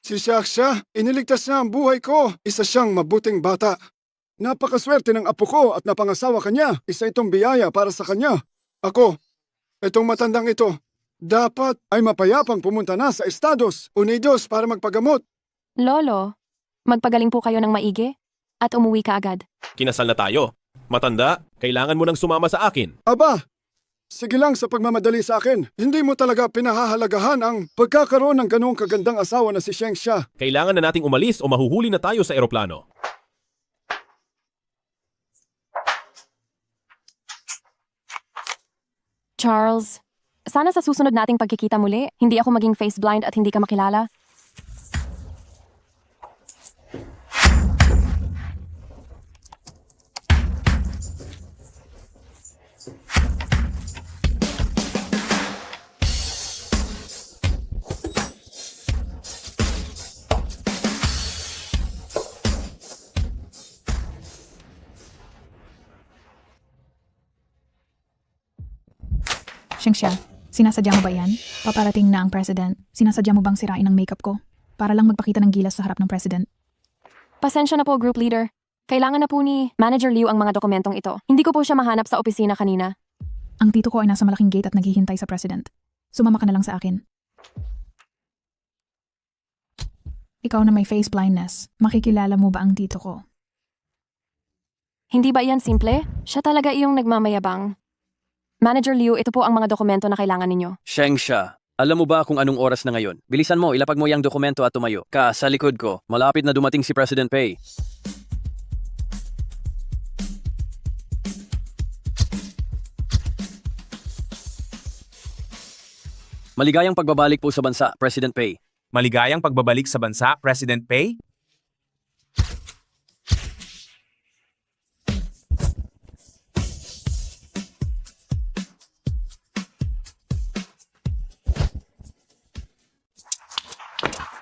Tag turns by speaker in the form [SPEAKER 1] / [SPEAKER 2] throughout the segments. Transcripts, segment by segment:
[SPEAKER 1] Si Shaksha, iniligtas niya ang buhay ko. Isa siyang mabuting bata. Napakaswerte ng apo ko at napangasawa kanya. Isa itong biyaya para sa kanya. Ako, itong matandang ito, dapat ay mapayapang pumunta na sa Estados Unidos para magpagamot.
[SPEAKER 2] Lolo, magpagaling po kayo ng maigi at umuwi ka agad.
[SPEAKER 3] Kinasal na tayo. Matanda, kailangan mo nang sumama sa akin.
[SPEAKER 1] Aba, sige lang sa pagmamadali sa akin. Hindi mo talaga pinahahalagahan ang pagkakaroon ng ganung kagandang asawa na si Shangsha.
[SPEAKER 3] Kailangan na nating umalis o mahuhuli na tayo sa eroplano.
[SPEAKER 2] Charles, sana sa susunod nating pagkikita muli, hindi ako maging face blind at hindi ka makilala.
[SPEAKER 4] Shangsha, sinasadya mo ba yan? Paparating na ang president. Sinasadya mo bang sirain ang makeup ko? Para lang magpakita ng gilas sa harap ng president.
[SPEAKER 2] Pasensya na po, group leader. Kailangan na po ni Manager Liu ang mga dokumentong ito. Hindi ko po siya mahanap sa opisina kanina.
[SPEAKER 4] Ang tito ko ay nasa malaking gate at naghihintay sa president. Sumama ka na lang sa akin. Ikaw na may face blindness. Makikilala mo ba ang tito ko?
[SPEAKER 2] Hindi ba iyan simple? Siya talaga iyong nagmamayabang. Manager Liu, ito po ang mga dokumento na kailangan ninyo.
[SPEAKER 5] Shangsha, alam mo ba kung anong oras na ngayon? Bilisan mo, ilapag mo yung dokumento at tumayo. Sa likod ko, malapit na dumating si President Pei. Maligayang pagbabalik po sa bansa, President Pei.
[SPEAKER 6] Maligayang pagbabalik sa bansa, President Pei?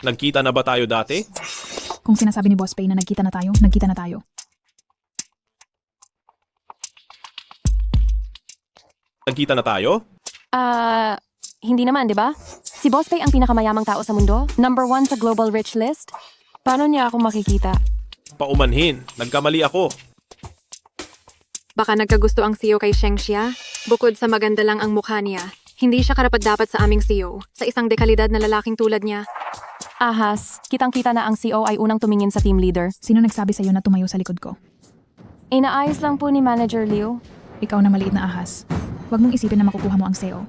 [SPEAKER 3] Nagkita na ba tayo dati?
[SPEAKER 4] Kung sinasabi ni Boss Pei na nagkita na tayo, nagkita na tayo.
[SPEAKER 3] Nagkita na tayo?
[SPEAKER 2] Hindi naman, di ba? Si Boss Pei ang pinakamayamang tao sa mundo, number 1 sa global rich list. Paano niya ako makikita?
[SPEAKER 3] Paumanhin, nagkamali ako.
[SPEAKER 7] Baka nagkagusto ang CEO kay Shangsha. Bukod sa maganda lang ang mukha niya, hindi siya karapat-dapat sa aming CEO, sa isang dekalidad na lalaking tulad niya.
[SPEAKER 2] Ahas, kitang-kita na ang CEO ay unang tumingin sa team leader.
[SPEAKER 4] Sino nagsabi sa'yo na tumayo sa likod ko?
[SPEAKER 2] Inaayos lang po ni Manager Liu.
[SPEAKER 4] Ikaw na maliit na ahas. Huwag mong isipin na makukuha mo ang CEO.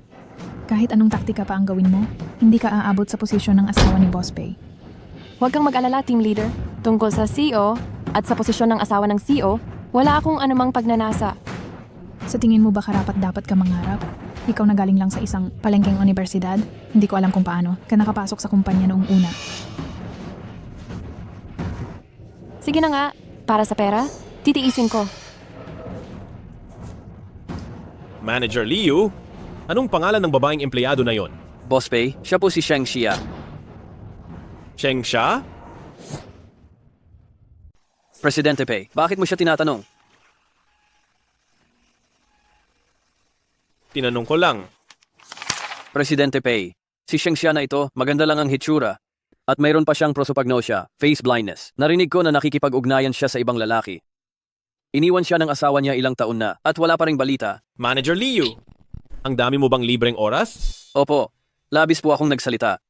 [SPEAKER 4] Kahit anong taktika pa ang gawin mo, hindi ka aabot sa posisyon ng asawa ni Boss Pei.
[SPEAKER 2] Huwag kang mag-alala, team leader. Tungkol sa CEO at sa posisyon ng asawa ng CEO, wala akong anumang pagnanasa.
[SPEAKER 4] Sa tingin mo ba karapat dapat ka mangarap? Ikaw na galing lang sa isang palengkeng universidad? Hindi ko alam kung paano ka nakapasok sa kumpanya noong una.
[SPEAKER 2] Sige na nga, para sa pera, titiisin ko.
[SPEAKER 3] Manager Liu, anong pangalan ng babaeng empleyado na yon?
[SPEAKER 5] Boss Pei, siya po si Shangsha.
[SPEAKER 3] Shangsha?
[SPEAKER 5] Presidente Pei, bakit mo siya tinatanong?
[SPEAKER 3] Tinanong ko lang.
[SPEAKER 5] Presidente Pei, si Shangsha na ito, maganda lang ang hitsura. At mayroon pa siyang prosopagnosia, face blindness. Narinig ko na nakikipag-ugnayan siya sa ibang lalaki. Iniwan siya ng asawa niya ilang taon na at wala pa ring balita.
[SPEAKER 3] Manager Liu, ang dami mo bang libreng oras?
[SPEAKER 5] Opo, labis po akong nagsalita.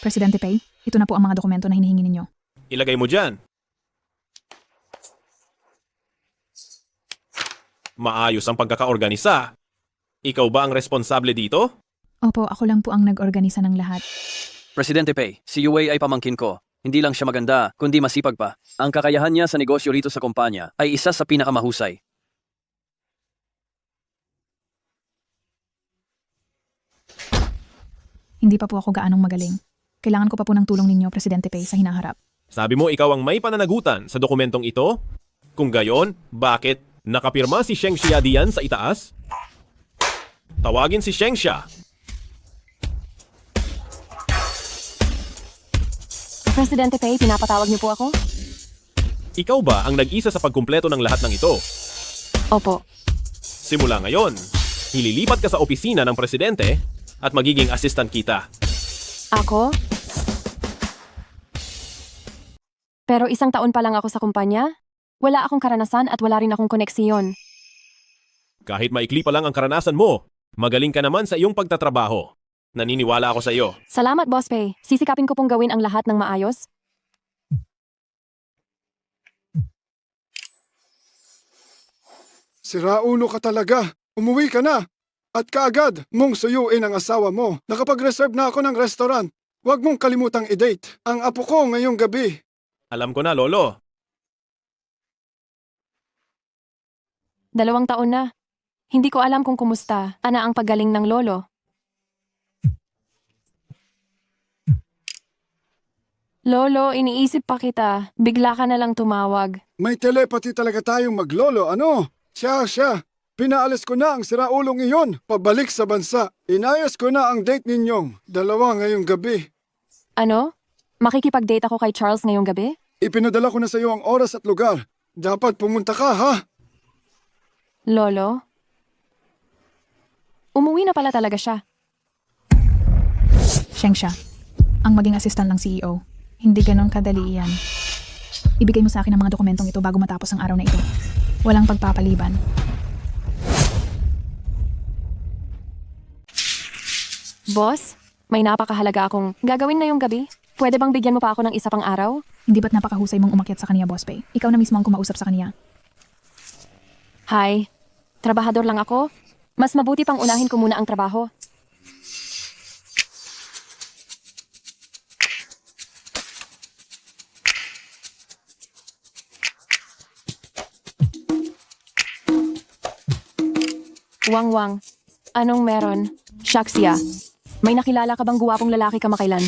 [SPEAKER 4] Presidente Pei, ito na po ang mga dokumento na hinihingi ninyo.
[SPEAKER 3] Ilagay mo dyan. Maayos ang pagkakaorganisa. Ikaw ba ang responsable dito?
[SPEAKER 4] Opo, ako lang po ang nag-organisa ng lahat.
[SPEAKER 5] Presidente Pei, si Yue ay pamangkin ko. Hindi lang siya maganda, kundi masipag pa. Ang kakayahan niya sa negosyo rito sa kumpanya ay isa sa pinakamahusay.
[SPEAKER 4] Hindi pa po ako gaanong magaling. Kailangan ko pa po ng tulong ninyo, Presidente Pei, sa hinaharap.
[SPEAKER 3] Sabi mo ikaw ang may pananagutan sa dokumentong ito? Kung gayon, bakit nakapirma si Shangsha diyan sa itaas? Tawagin si Shangsha.
[SPEAKER 2] Presidente Pei, pinapatawag niyo po ako?
[SPEAKER 3] Ikaw ba ang nag-isa sa pagkumpleto ng lahat ng ito?
[SPEAKER 2] Opo.
[SPEAKER 3] Simula ngayon, ililipat ka sa opisina ng presidente at magiging assistant kita.
[SPEAKER 2] Ako? Pero 1 taon pa lang ako sa kumpanya. Wala akong karanasan at wala rin akong koneksiyon.
[SPEAKER 3] Kahit maikli pa lang ang karanasan mo, magaling ka naman sa iyong pagtatrabaho. Naniniwala ako sa iyo.
[SPEAKER 2] Salamat, Boss Pei. Sisikapin ko pong gawin ang lahat ng maayos.
[SPEAKER 1] Siraulo ka talaga. Umuwi ka na. At kaagad mong suyuin ang asawa mo. Nakapag-reserve na ako ng restaurant. Huwag mong kalimutang i-date ang apo ko ngayong gabi.
[SPEAKER 3] Alam ko na, Lolo.
[SPEAKER 2] 2 taon na. Hindi ko alam kung kumusta. Ana ang paggaling ng lolo. Lolo, iniisip pa kita. Bigla ka na lang tumawag.
[SPEAKER 1] May telepathy talaga tayong maglolo, ano? Siya. Pinaalis ko na ang siraulong iyon. Pabalik sa bansa. Inayos ko na ang date ninyong 2 ngayong gabi.
[SPEAKER 2] Ano? Makikipag-date ako kay Charles ngayong gabi?
[SPEAKER 1] Ipinadala ko na sa iyo ang oras at lugar. Dapat pumunta ka, ha?
[SPEAKER 2] Lolo? Umuwi na pala talaga siya.
[SPEAKER 4] Shengsha, ang maging assistant ng CEO. Hindi ganon kadali iyan. Ibigay mo sa akin ang mga dokumentong ito bago matapos ang araw na ito. Walang pagpapaliban.
[SPEAKER 2] Boss, may napakahalaga akong gagawin na yung gabi. Pwede bang bigyan mo pa ako ng isa pang araw?
[SPEAKER 4] Hindi ba't napakahusay mong umakyat sa kanya, Boss Pei? Ikaw na mismo ang kumausap sa kanya.
[SPEAKER 2] Hi, trabahador lang ako. Mas mabuti pang unahin ko muna ang trabaho. Wang, anong meron? Shaxia, may nakilala ka bang guwapong lalaki kamakailan?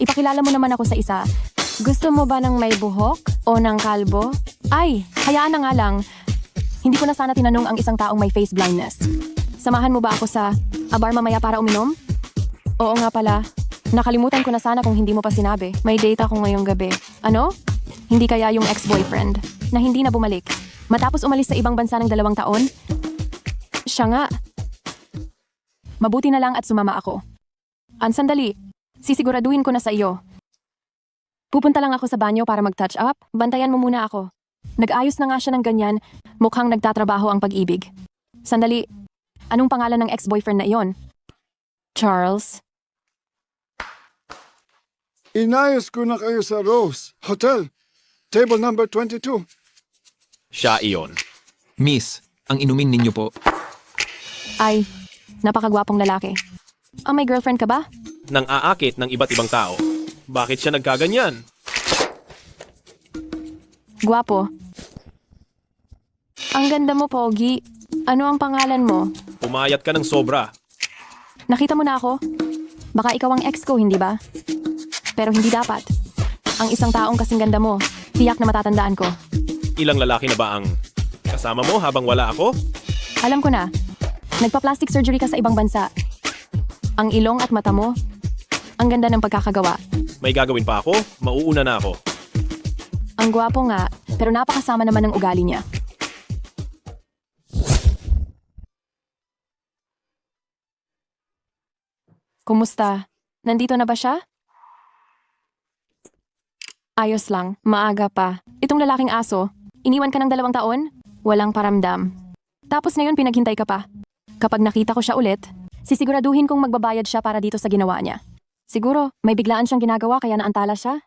[SPEAKER 2] Ipakilala mo naman ako sa isa. Gusto mo ba ng may buhok o ng kalbo? Ay, hayaan na nga lang. Hindi ko na sana tinanong ang isang taong may face blindness. Samahan mo ba ako sa bar mamaya para uminom? Oo nga pala. Nakalimutan ko na sana kung hindi mo pa sinabi. May date ako ngayong gabi. Ano? Hindi kaya yung ex-boyfriend na hindi na bumalik. Matapos umalis sa ibang bansa ng 2 taon? Siya nga. Mabuti na lang at sumama ako. Sandali. Sisiguraduhin ko na sa iyo. Pupunta lang ako sa banyo para mag-touch up. Bantayan mo muna ako. Nag-ayos na nga siya ng ganyan. Mukhang nagtatrabaho ang pag-ibig. Sandali. Anong pangalan ng ex-boyfriend na iyon? Charles?
[SPEAKER 1] Inayos ko na kayo sa Rose Hotel. Table number 22.
[SPEAKER 3] Siya iyon.
[SPEAKER 8] Miss, ang inumin ninyo po.
[SPEAKER 2] Ay, napakagwapong lalaki. May girlfriend ka ba?
[SPEAKER 3] Nang aakit ng iba't ibang tao. Bakit siya nagkaganyan?
[SPEAKER 2] Gwapo. Ang ganda mo, Pogi. Ano ang pangalan mo?
[SPEAKER 3] Pumayat ka ng sobra.
[SPEAKER 2] Nakita mo na ako? Baka ikaw ang ex ko, hindi ba? Pero hindi dapat. Ang isang taong kasing ganda mo, tiyak na matatandaan ko.
[SPEAKER 3] Ilang lalaki na ba ang kasama mo habang wala ako?
[SPEAKER 2] Alam ko na. Nagpa-plastic surgery ka sa ibang bansa. Ang ilong at mata mo, ang ganda ng pagkakagawa.
[SPEAKER 3] May gagawin pa ako? Mauuna na ako.
[SPEAKER 2] Ang gwapo nga, pero napakasama naman ng ugali niya. Kumusta? Nandito na ba siya? Ayos lang, maaga pa. Itong lalaking aso, iniwan ka ng 2 taon? Walang paramdam. Tapos ngayon pinaghintay ka pa. Kapag nakita ko siya ulit, sisiguraduhin kong magbabayad siya para dito sa ginawa niya. Siguro, may biglaan siyang ginagawa kaya naantala siya.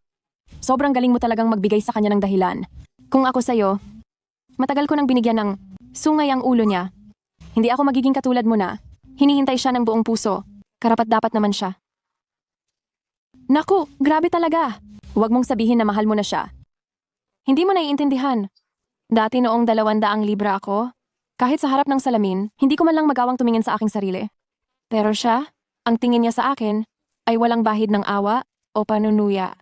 [SPEAKER 2] Sobrang galing mo talagang magbigay sa kanya ng dahilan. Kung ako sa'yo, matagal ko nang binigyan ng sungay ang ulo niya. Hindi ako magiging katulad mo na. Hinihintay siya ng buong puso. Karapat-dapat naman siya. Naku, grabe talaga. Huwag mong sabihin na mahal mo na siya. Hindi mo naiintindihan. Dati noong 200 libra ako, kahit sa harap ng salamin, hindi ko man lang magawang tumingin sa aking sarili. Pero siya, ang tingin niya sa akin, ay walang bahid ng awa o panunuya.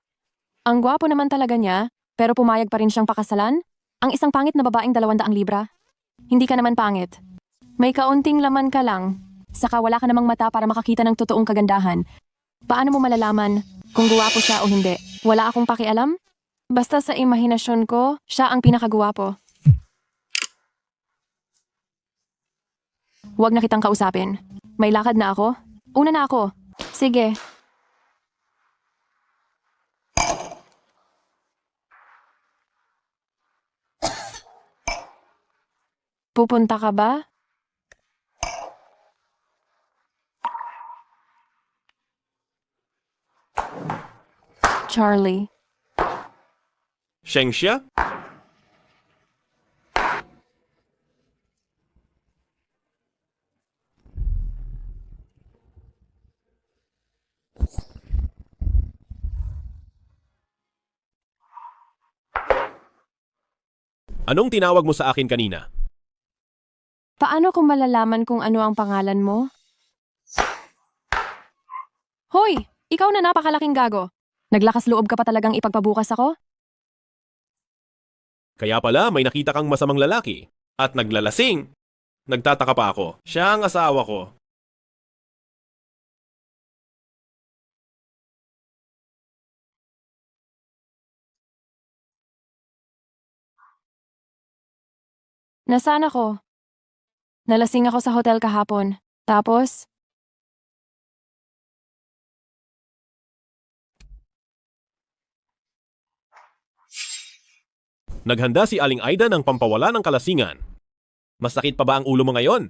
[SPEAKER 2] Ang gwapo naman talaga niya, pero pumayag pa rin siyang pakasalan? Ang isang pangit na babaeng 200 libra? Hindi ka naman pangit. May kaunting laman ka lang. Saka wala ka namang mata para makakita ng totoong kagandahan. Paano mo malalaman kung guwapo siya o hindi? Wala akong pakialam? Basta sa imahinasyon ko, siya ang pinakaguwapo. Huwag na kitang kausapin. May lakad na ako? Una na ako. Sige. Pupunta ka ba? Charlie.
[SPEAKER 3] Shengxia? Anong tinawag mo sa akin kanina?
[SPEAKER 2] Paano kung malalaman kung ano ang pangalan mo? Hoy! Ikaw na napakalaking gago. Naglakas loob ka pa talagang ipagpabukas ako?
[SPEAKER 3] Kaya pala may nakita kang masamang lalaki at naglalasing. Nagtataka pa ako. Siya ang asawa ko.
[SPEAKER 2] Nasaan ako? Nalasing ako sa hotel kahapon. Tapos,
[SPEAKER 3] Naghanda si Aling Aida ng pampawala ng kalasingan. Masakit pa ba ang ulo mo ngayon?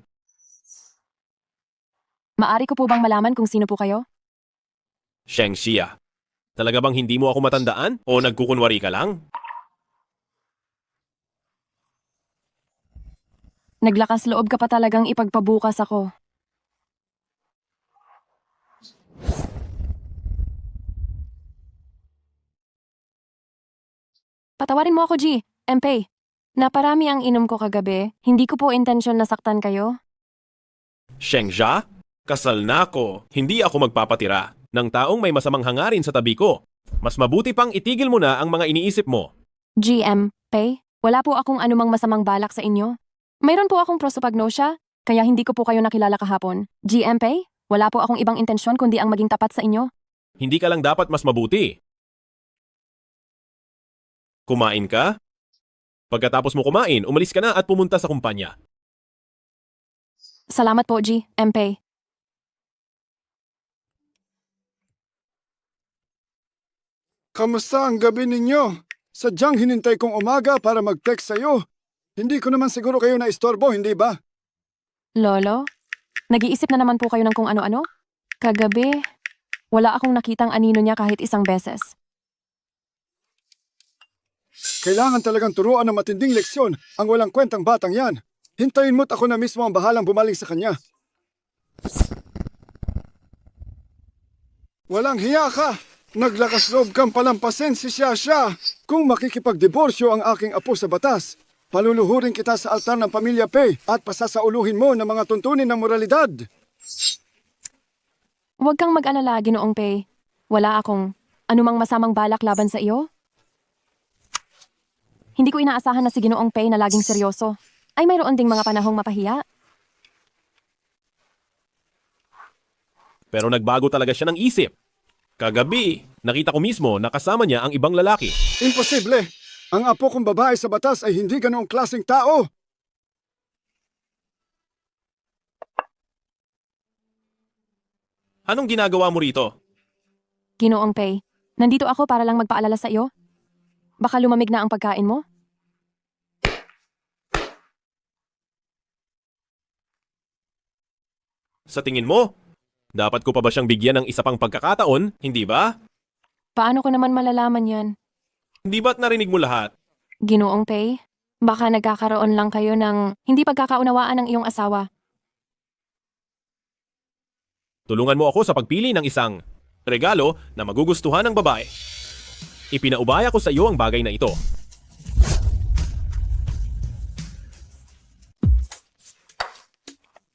[SPEAKER 2] maari ko po bang malaman kung sino po kayo?
[SPEAKER 3] Shengxia. Talaga bang hindi mo ako matandaan o nagkukunwari ka lang?
[SPEAKER 2] Naglakas loob ka pa talagang ipagpabukas ako. Patawarin mo ako, G. MP. Naparami ang inom ko kagabi. Hindi ko po intensyon na saktan kayo.
[SPEAKER 3] Shengxia? Kasal na ako. Hindi ako magpapatira ng taong may masamang hangarin sa tabi ko. Mas mabuti pang itigil mo na ang mga iniisip mo.
[SPEAKER 2] GMP, wala po akong anumang masamang balak sa inyo. Mayroon po akong prosopagnosia, kaya hindi ko po kayo nakilala kahapon. GMP, wala po akong ibang intensyon kundi ang maging tapat sa inyo.
[SPEAKER 3] Hindi ka lang dapat mas mabuti. Kumain ka? Pagkatapos mo kumain, umalis ka na at pumunta sa kumpanya.
[SPEAKER 2] Salamat po, GMP.
[SPEAKER 1] Kamusta ang gabi ninyo? Sadyang hinintay kong umaga para mag-text sa'yo. Hindi ko naman siguro kayo na istorbo, hindi ba?
[SPEAKER 2] Lolo, nag-iisip na naman po kayo ng kung ano-ano? Kagabi, wala akong nakitang anino niya kahit isang beses.
[SPEAKER 1] Kailangan talagang turuan ng matinding leksyon ang walang kwentang batang yan. Hintayin mo't ako na mismo ang bahalang bumaling sa kanya. Walang hiya ka! Naglakas loob kang palampasin si Xiaxia. Kung makikipagdiborsyo ang aking apo sa batas, paluluhurin kita sa altar ng Pamilya Pei at pasasauluhin mo ng mga tuntunin ng moralidad.
[SPEAKER 2] Huwag kang mag-alala, Ginoong Pei. Wala akong anumang masamang balak laban sa iyo. Hindi ko inaasahan na si Ginoong Pei na laging seryoso. Ay mayroon ding mga panahong mapahiya.
[SPEAKER 3] Pero nagbago talaga siya ng isip. Kagabi, nakita ko mismo na kasama niya ang ibang lalaki.
[SPEAKER 1] Imposible! Ang apo kong babae sa batas ay hindi ganoong klaseng tao.
[SPEAKER 3] Anong ginagawa mo rito?
[SPEAKER 2] Ginoong Pei, nandito ako para lang magpaalala sa iyo. Baka lumamig na ang pagkain mo?
[SPEAKER 3] Sa tingin mo, dapat ko pa ba siyang bigyan ng isa pang pagkakataon, hindi ba?
[SPEAKER 2] Paano ko naman malalaman yan?
[SPEAKER 3] Hindi ba't narinig mo lahat?
[SPEAKER 2] Ginoong Pei, baka nagkakaroon lang kayo ng hindi pagkakaunawaan ng iyong asawa.
[SPEAKER 3] Tulungan mo ako sa pagpili ng isang regalo na magugustuhan ng babae. Ipinaubaya ko sa iyo ang bagay na ito.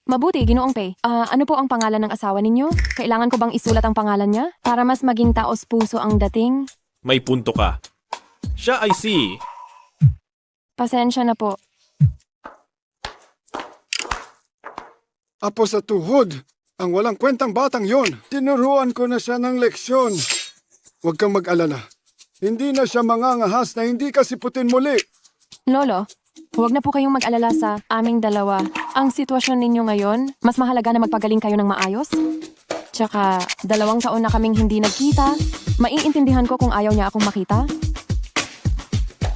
[SPEAKER 2] Mabuti, Ginoong Pei. Ano po ang pangalan ng asawa ninyo? Kailangan ko bang isulat ang pangalan niya? Para mas maging taos-puso ang dating?
[SPEAKER 3] May punto ka. Siya ay si...
[SPEAKER 2] Pasensya na po.
[SPEAKER 1] Apo sa tuhod, ang walang kwentang batang yon. Tinuruan ko na siya ng leksyon. Huwag kang mag-alala. Hindi na siya mangangahas na hindi ka siputin muli.
[SPEAKER 2] Lolo, huwag na po kayong mag-alala sa aming dalawa. Ang sitwasyon ninyo ngayon, mas mahalaga na magpagaling kayo ng maayos. Tsaka, 2 taon na kaming hindi nagkita. Maiintindihan ko kung ayaw niya akong makita.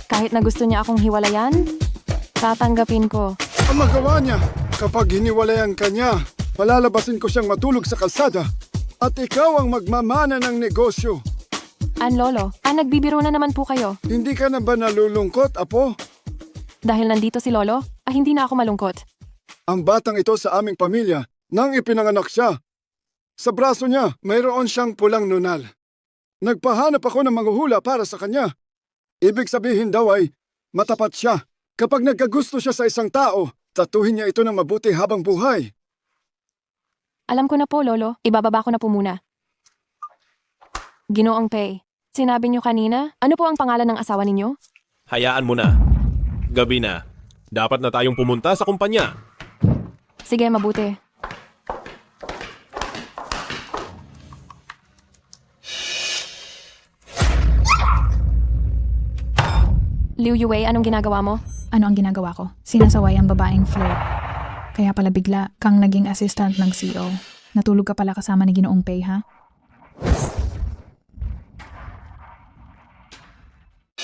[SPEAKER 2] Kahit na gusto niya akong hiwalayan, tatanggapin ko.
[SPEAKER 1] ang magawa niya. Kapag hiniwalayan ka niya, palalabasin ko siyang matulog sa kalsada. At ikaw ang magmamana ng negosyo.
[SPEAKER 2] Lolo, nagbibiro na naman po kayo.
[SPEAKER 1] Hindi ka na ba nalulungkot, Apo?
[SPEAKER 2] Dahil nandito si Lolo, hindi na ako malungkot.
[SPEAKER 1] Ang batang ito sa aming pamilya, nang ipinanganak siya. Sa braso niya, mayroon siyang pulang nunal. Nagpahanap ako ng manghuhula para sa kanya. Ibig sabihin daw ay, matapat siya. Kapag nagkagusto siya sa isang tao, tatuhin niya ito ng mabuti habang buhay.
[SPEAKER 2] Alam ko na po, Lolo. Ibababa ko na po muna. Ginoong Pei, sinabi niyo kanina, ano po ang pangalan ng asawa ninyo?
[SPEAKER 3] Hayaan mo na. Gabi na. Dapat na tayong pumunta sa kumpanya.
[SPEAKER 2] Sige, mabuti. Liu Yue, anong ginagawa mo?
[SPEAKER 4] Ano ang ginagawa ko? Sinasaway ang babaeng flirt. Kaya pala bigla kang naging assistant ng CEO. Natulog ka pala kasama ni Ginoong Pei, ha?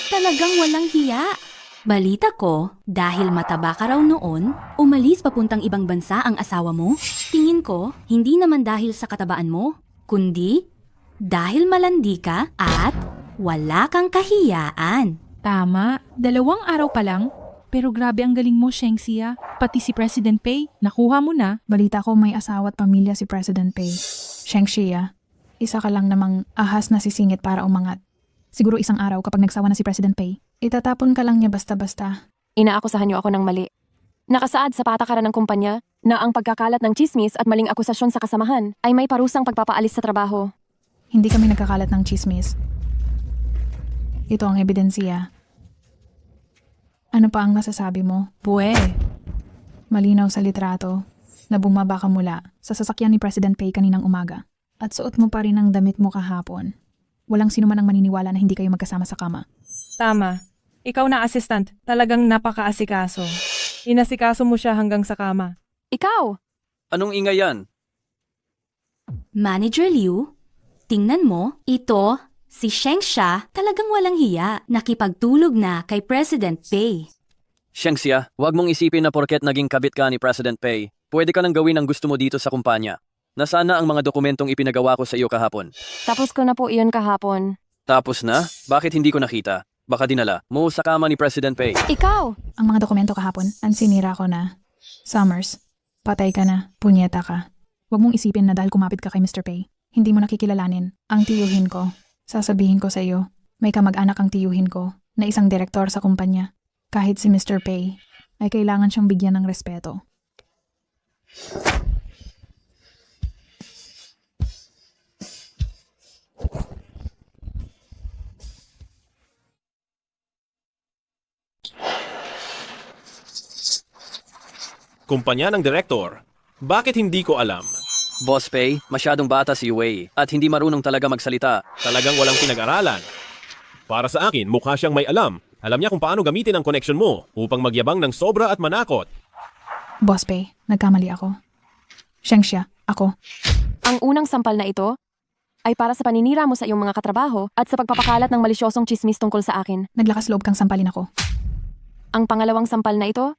[SPEAKER 9] Talagang walang hiya. Balita ko, dahil mataba ka raw noon, umalis papuntang ibang bansa ang asawa mo. Tingin ko, hindi naman dahil sa katabaan mo, kundi dahil malandi ka at wala kang kahiyaan.
[SPEAKER 10] Tama, 2 araw pa lang. Pero grabe ang galing mo, Shengxia. Pati si President Pei, nakuha mo na.
[SPEAKER 4] Balita ko may asawa at pamilya si President Pei. Shengxia, isa ka lang namang ahas na sisingit para umangat. Siguro isang araw kapag nagsawa na si President Pei, itatapon ka lang niya basta-basta.
[SPEAKER 2] Inaakusahan niyo ako ng mali. Nakasaad sa patakaran ng kumpanya na ang pagkakalat ng chismis at maling akusasyon sa kasamahan ay may parusang pagpapaalis sa trabaho.
[SPEAKER 4] Hindi kami nagkakalat ng chismis. Ito ang ebidensya. Ano pa ang masasabi mo?
[SPEAKER 10] Pwe,
[SPEAKER 4] Malinaw sa litrato na bumaba ka mula sa sasakyan ni President Pei kaninang umaga at suot mo pa rin ang damit mo kahapon. Walang sino man ang maniniwala na hindi kayo magkasama sa kama.
[SPEAKER 10] tama. Ikaw na assistant, talagang napaka-asikaso. Inasikaso mo siya hanggang sa kama.
[SPEAKER 2] Ikaw!
[SPEAKER 5] Anong ingay yan?
[SPEAKER 9] Manager Liu, tingnan mo, ito, si Shengxia, talagang walang hiya. Nakipagtulog na kay President Pei.
[SPEAKER 5] Shengxia, huwag mong isipin na porket naging kabit ka ni President Pei, pwede ka nang gawin ang gusto mo dito sa kumpanya. Nasaan na ang mga dokumentong ipinagawa ko sa iyo kahapon?
[SPEAKER 2] Tapos ko na po iyon kahapon.
[SPEAKER 5] Tapos na? Bakit hindi ko nakita? Baka dinala mo sa kama ni President Pei.
[SPEAKER 2] Ikaw!
[SPEAKER 4] Ang mga dokumento kahapon, ang sinira ko na. Summers, patay ka na, punyeta ka. Huwag mong isipin na dahil kumapit ka kay Mr. Pei, hindi mo nakikilalanin ang tiyuhin ko. Sasabihin ko sa iyo, may kamag-anak ang tiyuhin ko na isang direktor sa kumpanya. Kahit si Mr. Pei, ay kailangan siyang bigyan ng respeto.
[SPEAKER 3] Kumpanya ng direktor. Bakit hindi ko alam?
[SPEAKER 5] Boss Pei, masyadong bata si Wei at hindi marunong talaga magsalita.
[SPEAKER 3] Talagang walang pinag-aralan. Para sa akin, mukha siyang may alam. Alam niya kung paano gamitin ang connection mo upang magyabang ng sobra at manakot.
[SPEAKER 4] Boss Pei, nagkamali ako. Shengxia, ako.
[SPEAKER 2] Ang unang sampal na ito ay para sa paninira mo sa iyong mga katrabaho at sa pagpapakalat ng malisyosong chismis tungkol sa akin.
[SPEAKER 4] Naglakas loob kang sampalin ako.
[SPEAKER 2] Ang pangalawang sampal na ito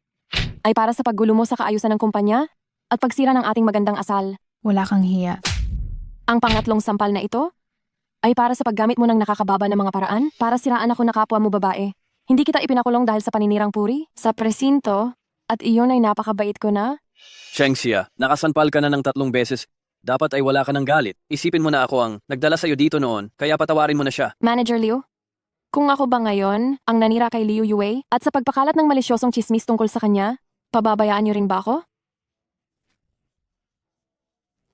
[SPEAKER 2] ay para sa paggulo mo sa kaayusan ng kumpanya at pagsira ng ating magandang asal.
[SPEAKER 4] Wala kang hiya.
[SPEAKER 2] Ang pangatlong sampal na ito ay para sa paggamit mo ng nakakababa ng mga paraan para siraan ako na kapwa mo babae. Hindi kita ipinakulong dahil sa paninirang puri, sa presinto, at iyon ay napakabait ko na.
[SPEAKER 5] Shengxia, nakasanpal ka na ng 3 beses. Dapat ay wala ka ng galit. Isipin mo na ako ang nagdala sa'yo dito noon, kaya patawarin mo na siya.
[SPEAKER 2] Manager Liu, kung ako ba ngayon ang nanira kay Liu Yue at sa pagpakalat ng malisyosong chismis tungkol sa kanya, pababayaan niyo rin ba ako?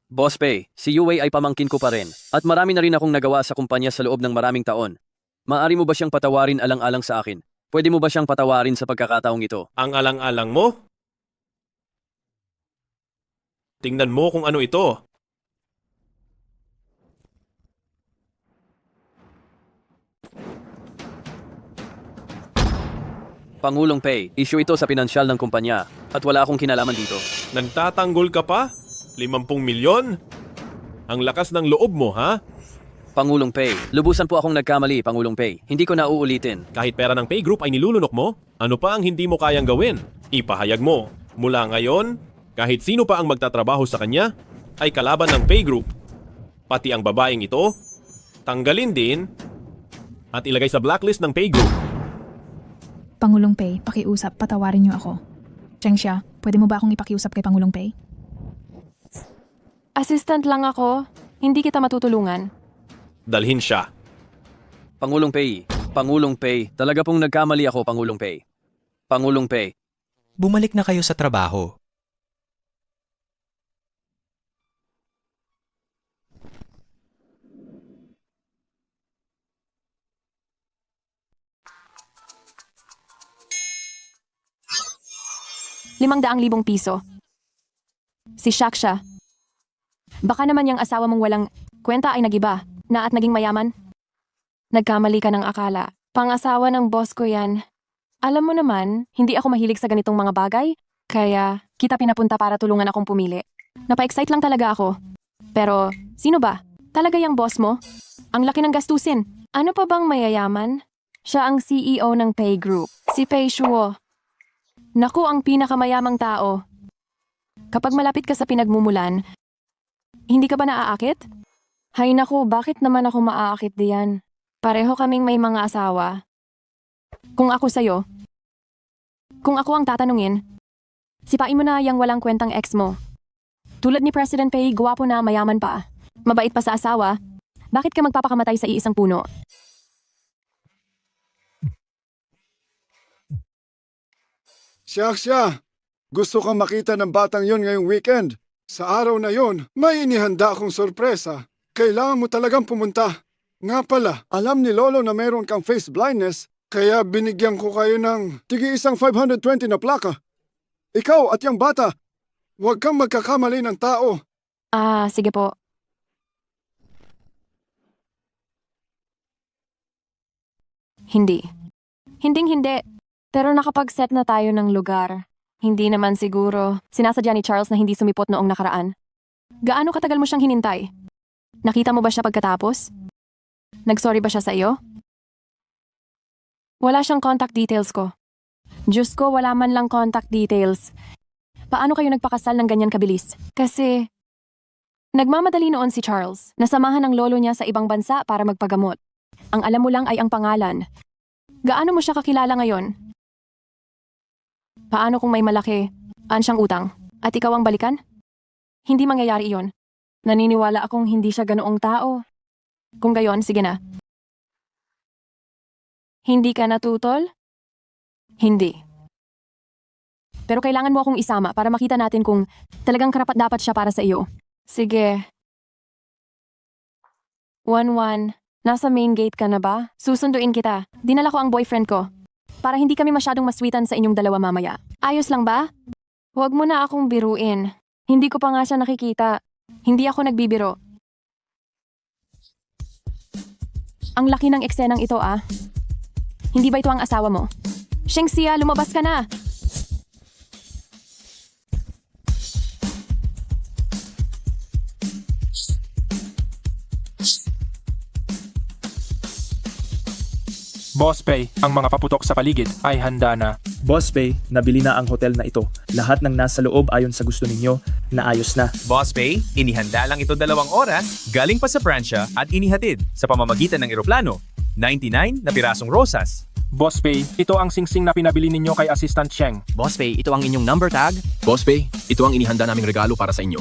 [SPEAKER 5] Boss Pei, si Yue ay pamangkin ko pa rin. At marami na rin akong nagawa sa kumpanya sa loob ng maraming taon. Maaari mo ba siyang patawarin alang-alang sa akin? Pwede mo ba siyang patawarin sa pagkakataong ito?
[SPEAKER 3] Ang alang-alang mo? Tingnan mo kung ano ito.
[SPEAKER 5] Pangulong Pei, issue ito sa pinansyal ng kumpanya at wala akong kinalaman dito.
[SPEAKER 3] Nagtatanggol ka pa? 50 milyon? Ang lakas ng loob mo, ha?
[SPEAKER 5] Pangulong Pei, lubusan po akong nagkamali, Pangulong Pei. Hindi ko na uulitin.
[SPEAKER 3] Kahit pera ng pay group ay nilulunok mo, ano pa ang hindi mo kayang gawin? Ipahayag mo. Mula ngayon, kahit sino pa ang magtatrabaho sa kanya, ay kalaban ng pay group. Pati ang babaeng ito, tanggalin din at ilagay sa blacklist ng pay group.
[SPEAKER 4] Pangulong Pei, pakiusap, patawarin niyo ako. Shengxia, pwede mo ba akong ipakiusap kay Pangulong Pei?
[SPEAKER 2] Assistant lang ako. Hindi kita matutulungan.
[SPEAKER 3] Dalhin siya.
[SPEAKER 5] Pangulong Pei, talaga pong nagkamali ako, Pangulong Pei. Pangulong Pei,
[SPEAKER 8] Bumalik na kayo sa trabaho.
[SPEAKER 2] ₱500,000. Si Shaksha. Baka naman yung asawa mong walang kwenta ay nagiba na at naging mayaman. Nagkamali ka ng akala. Pang-asawa ng boss ko yan. Alam mo naman, hindi ako mahilig sa ganitong mga bagay, kaya kita pinapunta para tulungan akong pumili. Napa-excite lang talaga ako. Pero, sino ba? Talaga yung boss mo? Ang laki ng gastusin. Ano pa bang mayayaman? Siya ang CEO ng Pay Group, si Pei Shuo. Naku, ang pinakamayamang tao. Kapag malapit ka sa pinagmumulan, hindi ka ba naaakit? Hay naku, bakit naman ako maaakit diyan? Pareho kaming may mga asawa. Kung ako sa'yo, kung ako ang tatanungin, sipain mo na yung walang kwentang ex mo. Tulad ni President Pei, gwapo na, mayaman pa. Mabait pa sa asawa, bakit ka magpapakamatay sa iisang puno?
[SPEAKER 1] Siya, gusto kang makita ng batang yon ngayong weekend. Sa araw na yon, may inihanda akong sorpresa. Kailangan mo talagang pumunta. Nga pala, alam ni Lolo na meron kang face blindness, kaya binigyan ko kayo ng tig-isang 520 na plaka. Ikaw at yung bata, huwag kang magkakamali ng tao.
[SPEAKER 2] Sige po. Hindi. Hinding-hindi. Pero nakapag-set na tayo ng lugar. Hindi naman siguro. Sinasadya ni Charles na hindi sumipot noong nakaraan. Gaano katagal mo siyang hinintay? Nakita mo ba siya pagkatapos? Nagsorry ba siya sa iyo? Wala siyang contact details ko. Diyos ko, wala man lang contact details. Paano kayo nagpakasal ng ganyan kabilis? Kasi, nagmamadali noon si Charles. Nasamahan ng lolo niya sa ibang bansa para magpagamot. Ang alam mo lang ay ang pangalan. Gaano mo siya kakilala ngayon? Paano kung may malaki, siyang utang, at ikaw ang balikan? Hindi mangyayari iyon. Naniniwala akong hindi siya ganoong tao. Kung gayon, sige na. Hindi ka natutol? Hindi. Pero kailangan mo akong isama para makita natin kung talagang karapat-dapat siya para sa iyo. Sige. 1-1. Nasa main gate ka na ba? Susunduin kita. Dinala ko ang boyfriend ko. Para hindi kami masyadong maswitan sa inyong dalawa mamaya. Ayos lang ba? Huwag mo na akong biruin. Hindi ko pa nga siya nakikita. Hindi ako nagbibiro. Ang laki ng eksenang ito Hindi ba ito ang asawa mo? Shengxia, lumabas ka na!
[SPEAKER 11] Boss Pei, ang mga paputok sa paligid ay handa na.
[SPEAKER 12] Boss Pei, nabili na ang hotel na ito. Lahat ng nasa loob ayon sa gusto ninyo, naayos na.
[SPEAKER 6] Boss Pei, inihanda lang ito 2 oras, galing pa sa Pransya at inihatid sa pamamagitan ng eroplano. 99 na pirasong rosas.
[SPEAKER 11] Boss Pei, ito ang singsing na pinabili ninyo kay Assistant Cheng.
[SPEAKER 8] Boss Pei, ito ang inyong number tag. Boss Pei, ito ang inihanda naming regalo para sa inyo.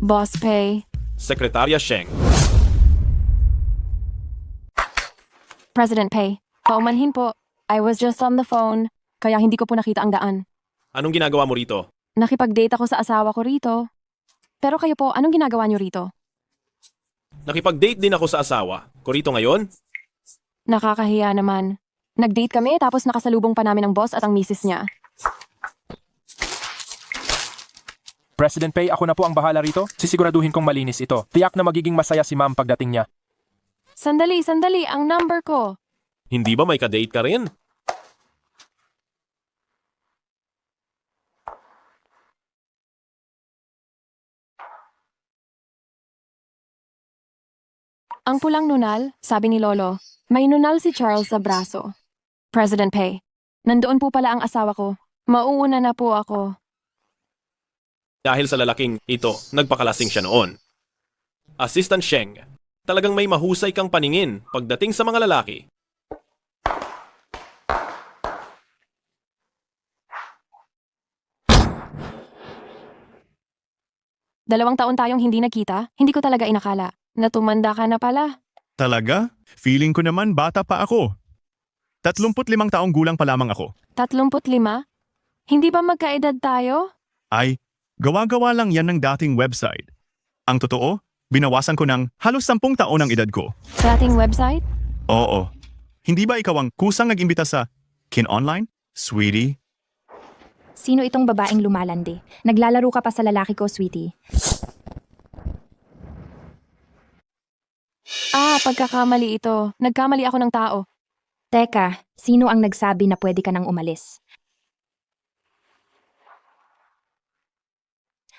[SPEAKER 2] Boss Pei.
[SPEAKER 3] Sekretarya Sheng.
[SPEAKER 2] President Pei. Paumanhin po. I was just on the phone, kaya hindi ko po nakita ang daan.
[SPEAKER 3] Anong ginagawa mo rito?
[SPEAKER 2] Nakipag-date ako sa asawa ko rito. Pero kayo po, anong ginagawa niyo rito?
[SPEAKER 3] Nakipag-date din ako sa asawa ko rito ngayon.
[SPEAKER 2] Nakakahiya naman. Nag-date kami tapos nakasalubong pa namin ang boss at ang misis niya.
[SPEAKER 11] President Pay, ako na po ang bahala rito. Sisiguraduhin kong malinis ito. Tiyak na magiging masaya si ma'am pagdating niya.
[SPEAKER 2] Sandali, ang number ko.
[SPEAKER 3] Hindi ba may kadate ka rin?
[SPEAKER 2] Ang pulang nunal, sabi ni Lolo. May nunal si Charles sa braso. President Pay, nandoon po pala ang asawa ko. Mauuna na po ako.
[SPEAKER 3] Dahil sa lalaking ito, nagpakalasing siya noon. Assistant Sheng, talagang may mahusay kang paningin pagdating sa mga lalaki.
[SPEAKER 2] Dalawang taon tayong hindi nagkita, hindi ko talaga inakala. Natumanda ka na pala.
[SPEAKER 13] Talaga? Feeling ko naman bata pa ako. 35 taong gulang pa lamang ako.
[SPEAKER 2] 35? Hindi ba magkaedad tayo?
[SPEAKER 13] Ay, gawa-gawa lang yan ng dating website. Ang totoo, binawasan ko ng halos 10 taon ang edad ko.
[SPEAKER 2] Sa ating website?
[SPEAKER 13] Oo. Hindi ba ikaw ang kusang nag-imbita sa Kin Online? Sweetie?
[SPEAKER 14] Sino itong babaeng lumalandi? Naglalaro ka pa sa lalaki ko, sweetie.
[SPEAKER 2] Pagkakamali ito. Nagkamali ako ng tao.
[SPEAKER 14] Teka, sino ang nagsabi na pwede ka nang umalis?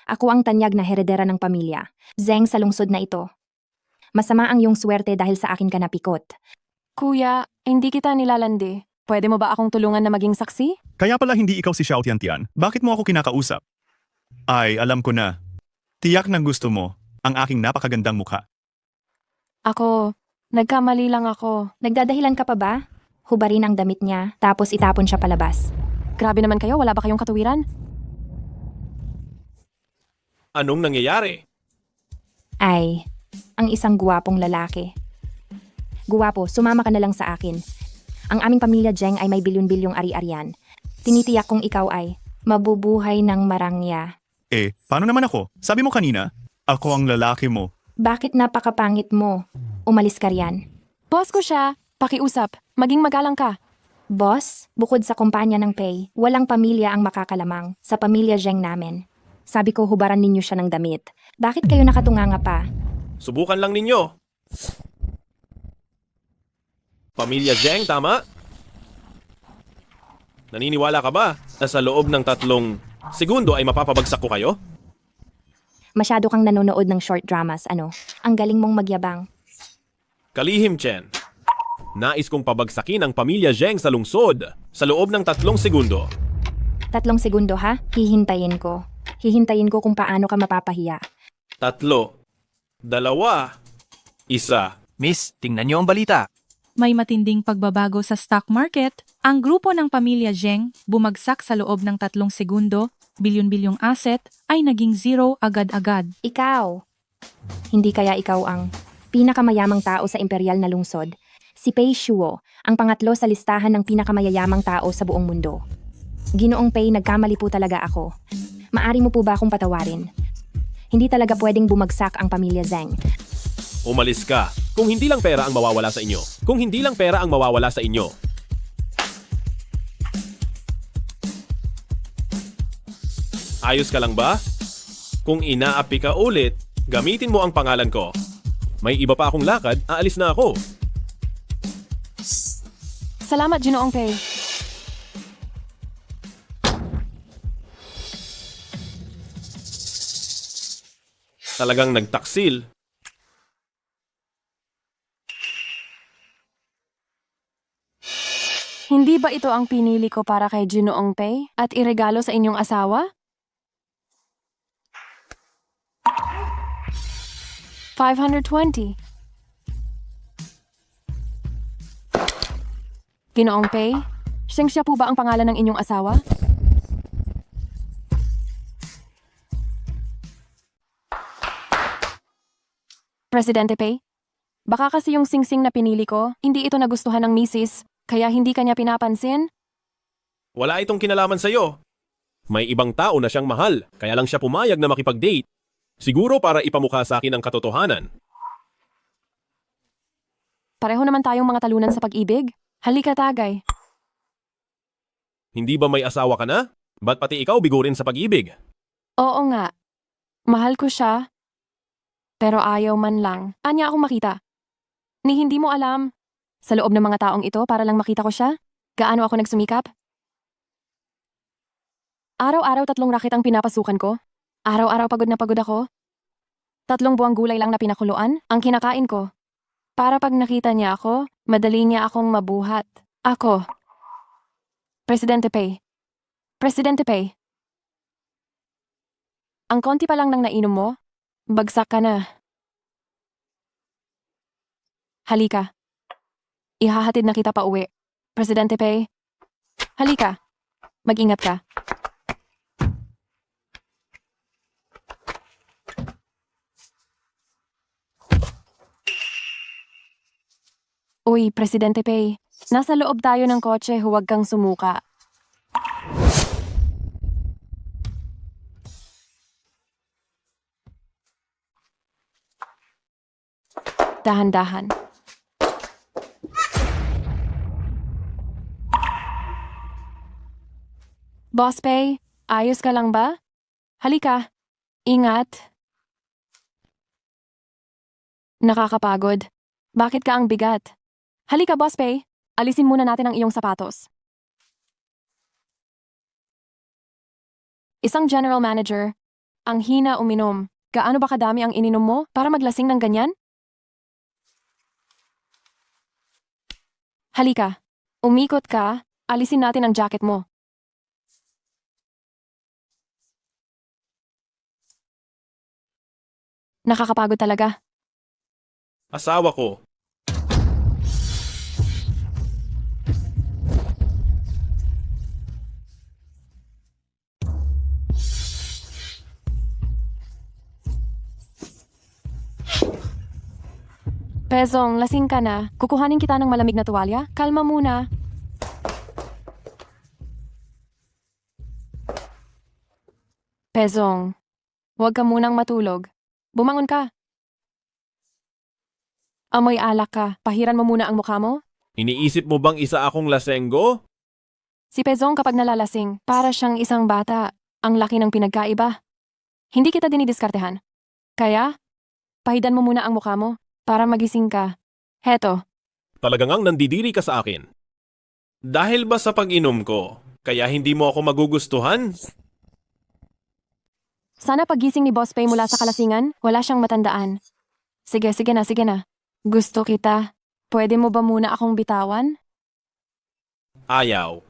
[SPEAKER 14] Ako ang tanyag na heredera ng pamilya. Zeng sa lungsod na ito. Masama ang iyong swerte dahil sa akin ka napikot.
[SPEAKER 2] Kuya, hindi kita nilalandi. Pwede mo ba akong tulungan na maging saksi?
[SPEAKER 13] Kaya pala hindi ikaw si Xiao Tiantian. Bakit mo ako kinakausap? Ay, alam ko na. Tiyak na gusto mo ang aking napakagandang mukha.
[SPEAKER 2] Ako, nagkamali lang ako.
[SPEAKER 14] Nagdadahilan ka pa ba? Hubarin ang damit niya, tapos itapon siya palabas.
[SPEAKER 2] Grabe naman kayo, wala ba kayong katuwiran?
[SPEAKER 3] Anong nangyayari?
[SPEAKER 14] Ay, ang isang guwapong lalaki. Guwapo, sumama ka na lang sa akin. Ang aming pamilya Zeng ay may bilyon-bilyong ari-arian. Tinitiyak kong ikaw ay mabubuhay ng marangya.
[SPEAKER 13] Paano naman ako? Sabi mo kanina, ako ang lalaki mo.
[SPEAKER 14] Bakit napakapangit mo? Umalis ka riyan.
[SPEAKER 2] Boss ko siya. Pakiusap. Maging magalang ka.
[SPEAKER 14] Boss, bukod sa kumpanya ng Pay, walang pamilya ang makakalamang sa pamilya Zeng namin. Sabi ko hubaran ninyo siya ng damit. Bakit kayo nakatunganga pa?
[SPEAKER 3] Subukan lang ninyo. Pamilya Zeng, tama? Naniniwala ka ba na sa loob ng 3 segundo ay mapapabagsak ko kayo?
[SPEAKER 14] Masyado kang nanonood ng short dramas, ano? Ang galing mong magyabang.
[SPEAKER 3] Kalihim, Chen. Nais kong pabagsakin ang pamilya Zeng sa lungsod sa loob ng 3 segundo.
[SPEAKER 14] 3 segundo ha? Hihintayin ko. Hihintayin ko kung paano ka mapapahiya.
[SPEAKER 3] 3, 2, 1.
[SPEAKER 8] Miss, tingnan niyo ang balita.
[SPEAKER 10] May matinding pagbabago sa stock market. Ang grupo ng pamilya Zeng bumagsak sa loob ng 3 segundo. Bilyon-bilyong asset ay naging zero agad-agad.
[SPEAKER 14] Ikaw! Hindi kaya ikaw ang pinakamayamang tao sa imperial na lungsod? Si Pei Shuo, ang pangatlo sa listahan ng pinakamayayamang tao sa buong mundo. Ginoong Pei, nagkamali po talaga ako. Maari mo po ba akong patawarin? Hindi talaga pwedeng bumagsak ang pamilya Zeng.
[SPEAKER 3] Umalis ka. Kung hindi lang pera ang mawawala sa inyo. Kung hindi lang pera ang mawawala sa inyo. Ayos ka lang ba? Kung inaapi ka ulit, gamitin mo ang pangalan ko. May iba pa akong lakad, aalis na ako.
[SPEAKER 2] Salamat, Ginoong Pei.
[SPEAKER 3] Talagang nagtaksil.
[SPEAKER 2] Hindi ba ito ang pinili ko para kay Ginoong Pei at iregalo sa inyong asawa? 520. Ginoong Pei, siya po ba ang pangalan ng inyong asawa? Presidente Pei, baka kasi yung singsing na pinili ko, hindi ito nagustuhan ng misis, kaya hindi kanya pinapansin?
[SPEAKER 3] Wala itong kinalaman sa'yo. May ibang tao na siyang mahal, kaya lang siya pumayag na makipag-date. Siguro para ipamukha sa akin ang katotohanan.
[SPEAKER 2] Pareho naman tayong mga talunan sa pag-ibig. Halika tagay.
[SPEAKER 3] Hindi ba may asawa ka na? Ba't pati ikaw bigurin sa pag-ibig?
[SPEAKER 2] Oo nga. Mahal ko siya, pero ayaw man lang. Anya akong makita. Ni hindi mo alam, sa loob ng mga taong ito para lang makita ko siya, gaano ako nagsumikap? Araw-araw 3 raket ang pinapasukan ko. Araw-araw pagod na pagod ako. 3 buwang gulay lang na pinakuluan ang kinakain ko. Para pag nakita niya ako, madali niya akong mabuhat. Ako. Presidente Pay. Presidente Pay. Ang konti pa lang nang nainom mo, bagsak ka na. Halika. Ihahatid na kita pa uwi. Presidente Pay. Halika. Mag-ingat ka. Uy, Presidente Pay. Nasa loob tayo ng kotse, huwag kang sumuka. Dahan-dahan. Boss Pay, ayos ka lang ba? Halika. Ingat. Nakakapagod. Bakit ka ang bigat? Halika, Boss Pay. Alisin muna natin ang iyong sapatos. Isang general manager. Ang hina uminom. Gaano ba kadami ang ininom mo para maglasing ng ganyan? Halika. Umikot ka. Alisin natin ang jacket mo. Nakakapagod talaga.
[SPEAKER 3] Asawa ko.
[SPEAKER 2] Pezong, lasing ka na. Kukuhanin kita ng malamig na tuwalya. Kalma muna. Pezong, huwag ka munang matulog. Bumangon ka. Amoy alak ka. Pahiran mo muna ang mukha mo.
[SPEAKER 3] Iniisip mo bang isa akong lasenggo?
[SPEAKER 2] Si Pezong kapag nalalasing, para siyang isang bata. Ang laki ng pinagkaiba. Hindi kita dinidiskartehan. Kaya, pahidan mo muna ang mukha mo para magising ka. Heto.
[SPEAKER 3] Talagang nandidiri ka sa akin. Dahil ba sa pag-inom ko, kaya hindi mo ako magugustuhan?
[SPEAKER 2] Sana paggising ni Boss Pay mula sa kalasingan, wala siyang matandaan. Sige na. Gusto kita. Pwede mo ba muna akong bitawan?
[SPEAKER 3] Ayaw.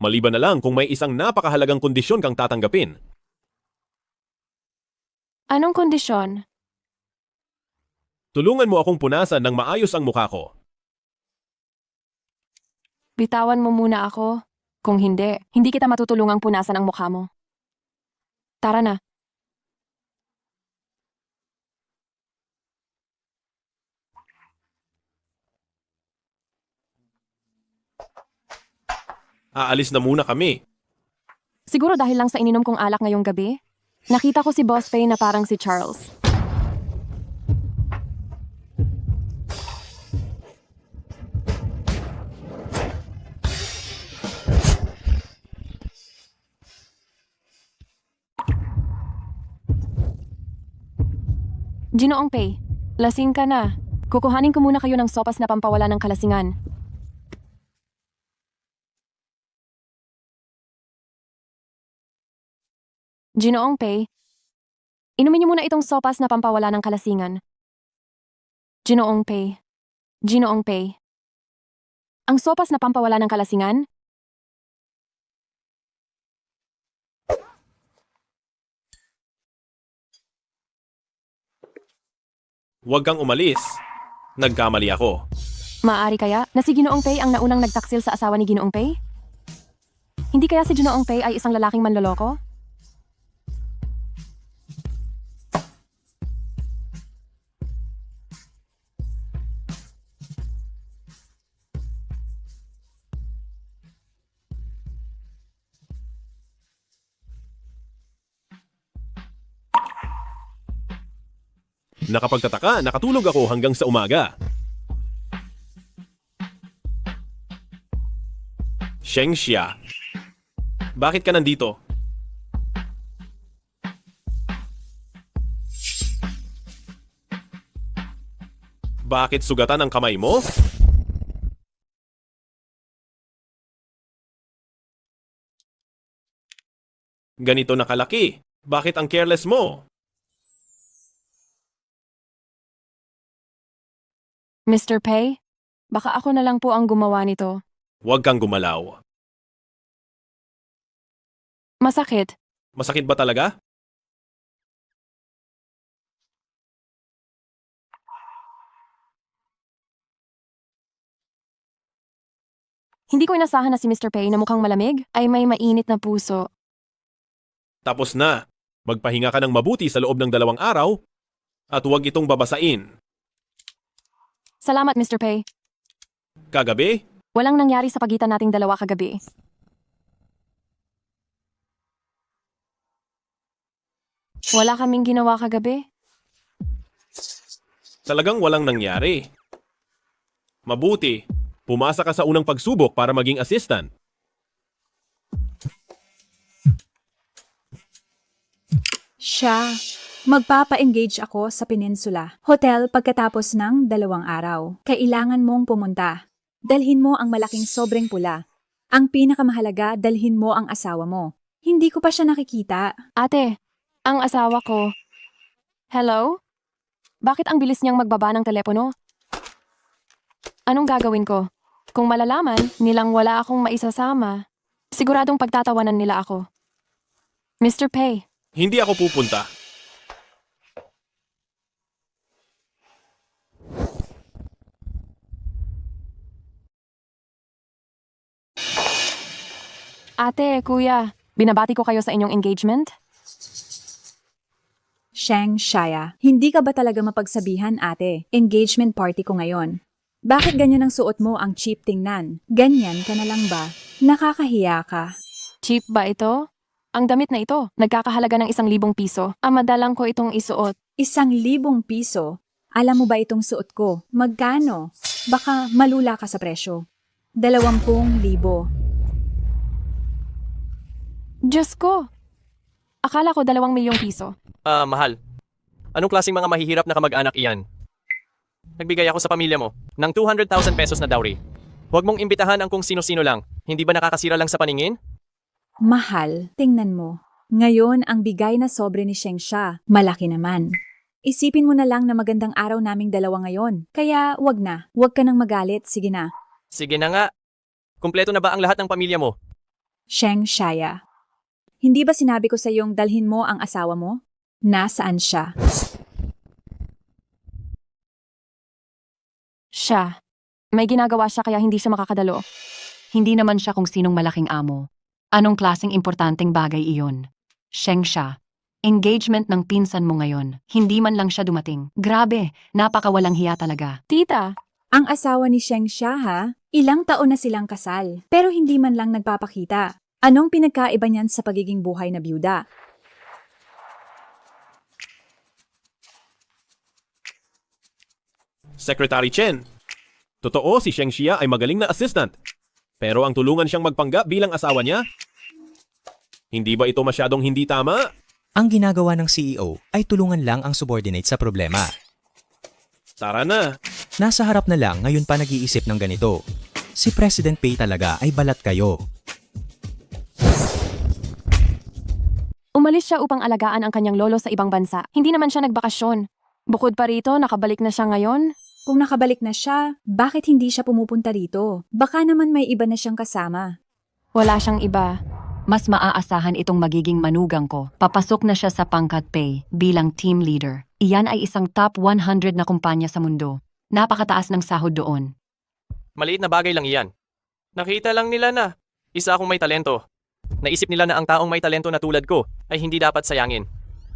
[SPEAKER 3] Maliban na lang kung may isang napakahalagang kondisyon kang tatanggapin.
[SPEAKER 2] Anong kondisyon?
[SPEAKER 3] Tulungan mo akong punasan ng maayos ang mukha ko.
[SPEAKER 2] Bitawan mo muna ako. Kung hindi, hindi kita matutulungang punasan ang mukha mo. Tara na.
[SPEAKER 3] Aalis na muna kami.
[SPEAKER 2] Siguro dahil lang sa ininom kong alak ngayong gabi, nakita ko si Boss Pay na parang si Charles. Ginoong Pay, lasing ka na. Kukuhanin ko muna kayo ng sopas na pampawala ng kalasingan. Ginoong Pay, inumin niyo muna itong sopas na pampawala ng kalasingan. Ginoong Pay. Ginoong Pay. Ang sopas na pampawala ng kalasingan?
[SPEAKER 3] Huwag kang umalis. Nagkamali ako.
[SPEAKER 2] Maaari kaya na si Ginoong Pay ang naunang nagtaksil sa asawa ni Ginoong Pay? Hindi kaya si Ginoong Pay ay isang lalaking manloloko?
[SPEAKER 3] Nakapagtataka, nakatulog ako hanggang sa umaga. Shengxia. Bakit ka nandito? Bakit sugatan ang kamay mo? Ganito na kalaki. Bakit ang careless mo?
[SPEAKER 2] Mr. Pei, baka ako na lang po ang gumawa nito.
[SPEAKER 3] Huwag kang gumalaw.
[SPEAKER 2] Masakit.
[SPEAKER 3] Masakit ba talaga?
[SPEAKER 2] Hindi ko inasahan na si Mr. Pei na mukhang malamig ay may mainit na puso.
[SPEAKER 3] Tapos na. Magpahinga ka ng mabuti sa loob ng 2 araw at huwag itong babasain.
[SPEAKER 2] Salamat, Mr. Pei.
[SPEAKER 3] Kagabi,
[SPEAKER 2] Walang nangyari sa pagitan nating dalawa kagabi. Wala kaming ginawa kagabi.
[SPEAKER 3] talagang walang nangyari. Mabuti, pumasa ka sa unang pagsubok para maging assistant.
[SPEAKER 15] Siya, magpapa-engage ako sa Peninsula Hotel pagkatapos ng 2 araw. Kailangan mong pumunta. Dalhin mo ang malaking sobreng pula. Ang pinakamahalaga, dalhin mo ang asawa mo. Hindi ko pa siya nakikita.
[SPEAKER 2] Ate, ang asawa ko. Hello? Bakit ang bilis niyang magbaba ng telepono? Anong gagawin ko? Kung malalaman nilang wala akong maisasama, siguradong pagtatawanan nila ako. Mr. Pei,
[SPEAKER 3] Hindi ako pupunta.
[SPEAKER 2] ate, kuya, binabati ko kayo sa inyong engagement?
[SPEAKER 15] Sheng Shaya, hindi ka ba talaga mapagsabihan, ate? Engagement party ko ngayon. Bakit ganyan ang suot mo, ang cheap tingnan? Ganyan ka na lang ba? Nakakahiya ka.
[SPEAKER 2] Cheap ba ito? Ang damit na ito, nagkakahalaga ng 1,000 piso. Madalang ko itong isuot.
[SPEAKER 15] 1,000 piso? Alam mo ba itong suot ko? Magkano? Baka malula ka sa presyo. 20,000.
[SPEAKER 2] Diyos ko! Akala ko 2,000,000 piso.
[SPEAKER 5] Mahal. Anong klaseng mga mahihirap na kamag-anak iyan? Nagbigay ako sa pamilya mo ng 200,000 pesos na dowry. Huwag mong imbitahan ang kung sino-sino lang. Hindi ba nakakasira lang sa paningin?
[SPEAKER 15] Mahal, tingnan mo. Ngayon, ang bigay na sobre ni Sheng Xia, malaki naman. Isipin mo na lang na magandang araw naming dalawa ngayon. Kaya wag na. Wag ka nang magalit. Sige na.
[SPEAKER 5] Sige na nga. Kumpleto na ba ang lahat ng pamilya mo?
[SPEAKER 15] Sheng Shaya. Hindi ba sinabi ko sa iyong dalhin mo ang asawa mo? Nasaan siya?
[SPEAKER 2] Siya. May ginagawa siya kaya hindi siya makakadalo.
[SPEAKER 16] Hindi naman siya kung sinong malaking amo. Anong klaseng importanteng bagay iyon? Sheng Xia. Engagement ng pinsan mo ngayon. Hindi man lang siya dumating. Grabe, napakawalang hiya talaga.
[SPEAKER 2] Tita!
[SPEAKER 15] Ang asawa ni Sheng Xia ha? Ilang taon na silang kasal, pero hindi man lang nagpapakita. Anong pinagkaiba niyan sa pagiging buhay na byuda?
[SPEAKER 3] Secretary Chen. Totoo, si Sheng Xia ay magaling na assistant. Pero ang tulungan siyang magpanggap bilang asawa niya? Hindi ba ito masyadong hindi tama?
[SPEAKER 17] Ang ginagawa ng CEO ay tulungan lang ang subordinate sa problema.
[SPEAKER 3] Tara na.
[SPEAKER 17] Nasa harap na lang ngayon pa nag-iisip ng ganito. Si President Pei talaga ay balat kayo.
[SPEAKER 2] Umalis siya upang alagaan ang kanyang lolo sa ibang bansa. Hindi naman siya nagbakasyon. Bukod pa rito, nakabalik na siya ngayon.
[SPEAKER 15] Kung nakabalik na siya, bakit hindi siya pumupunta rito? Baka naman may iba na siyang kasama.
[SPEAKER 2] Wala siyang iba.
[SPEAKER 16] Mas maaasahan itong magiging manugang ko. Papasok na siya sa pangkat Pei bilang team leader. Iyan ay isang top 100 na kumpanya sa mundo. Napakataas ng sahod doon.
[SPEAKER 5] Maliit na bagay lang iyan. Nakita lang nila na isa akong may talento. Naisip nila na ang taong may talento na tulad ko ay hindi dapat sayangin.